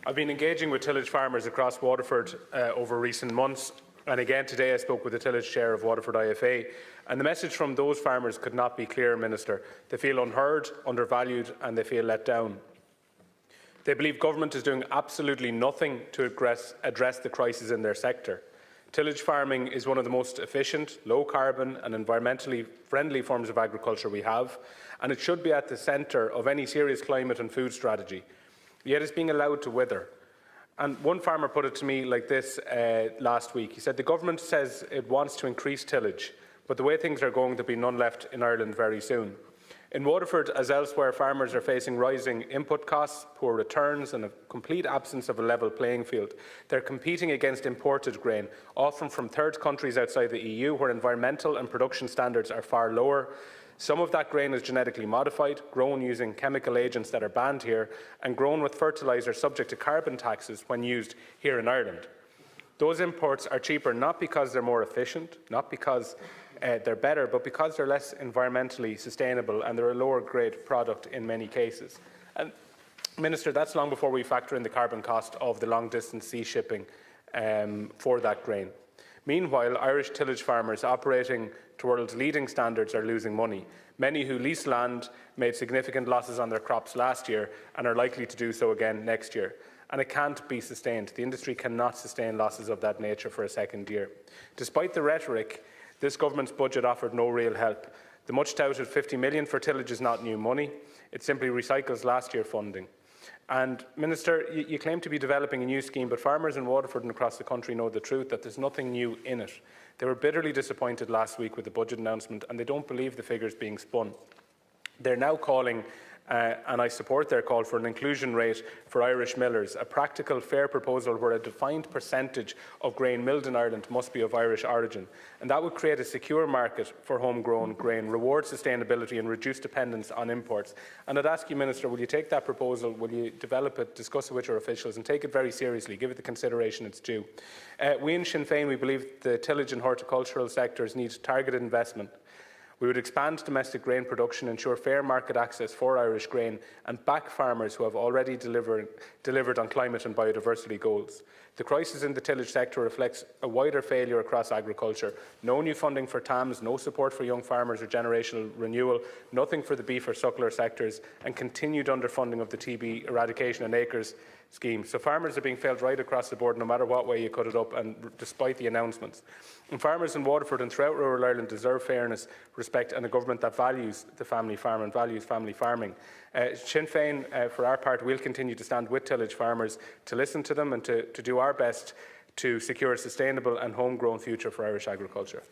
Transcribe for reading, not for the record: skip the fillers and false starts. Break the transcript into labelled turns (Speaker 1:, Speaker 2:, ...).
Speaker 1: I've been engaging with tillage farmers across Waterford over recent months, and again today I spoke with the tillage chair of Waterford IFA, and the message from those farmers could not be clearer, Minister. They feel unheard, undervalued, and they feel let down. They believe government is doing absolutely nothing to address the crisis in their sector. Tillage farming is one of the most efficient, low-carbon and environmentally friendly forms of agriculture we have, and it should be at the centre of any serious climate and food strategy. Yet it's being allowed to wither. And one farmer put it to me like this last week. He said, the government says it wants to increase tillage, but the way things are going, there'll be none left in Ireland very soon. In Waterford, as elsewhere, farmers are facing rising input costs, poor returns and a complete absence of a level playing field. They're competing against imported grain, often from third countries outside the EU, where environmental and production standards are far lower. Some of that grain is genetically modified, grown using chemical agents that are banned here, and grown with fertiliser subject to carbon taxes when used here in Ireland. Those imports are cheaper not because they're more efficient, not because they're better, but because they're less environmentally sustainable and they're a lower grade product in many cases. And Minister, that's long before we factor in the carbon cost of the long distance sea shipping for that grain. Meanwhile, Irish tillage farmers operating to world's leading standards are losing money. Many who lease land made significant losses on their crops last year and are likely to do so again next year. And it can't be sustained. The industry cannot sustain losses of that nature for a second year. Despite the rhetoric, this government's budget offered no real help. The much-touted 50 million for tillage is not new money. It simply recycles last year's funding. And Minister, you claim to be developing a new scheme, but farmers in Waterford and across the country know the truth, that there's nothing new in it. They were bitterly disappointed last week with the budget announcement, and they don't believe the figures being spun. They're now calling, and I support their call, for an inclusion rate for Irish millers, a practical, fair proposal where a defined percentage of grain milled in Ireland must be of Irish origin. And that would create a secure market for homegrown grain, reward sustainability and reduce dependence on imports. And I'd ask you, Minister, will you take that proposal, will you develop it, discuss it with your officials and take it very seriously, give it the consideration it's due? We in Sinn Féin, we believe the tillage and horticultural sectors need targeted investment. We would expand domestic grain production, ensure fair market access for Irish grain and back farmers who have already delivered on climate and biodiversity goals. The crisis in the tillage sector reflects a wider failure across agriculture. No new funding for TAMs, no support for young farmers or generational renewal, nothing for the beef or suckler sectors, and continued underfunding of the TB eradication and acres scheme. So farmers are being failed right across the board, no matter what way you cut it up, and despite the announcements. And farmers in Waterford and throughout rural Ireland deserve fairness, respect and a government that values the family farm and values family farming. Sinn Féin, for our part, will continue to stand with tillage farmers, to listen to them and to do our best to secure a sustainable and homegrown future for Irish agriculture.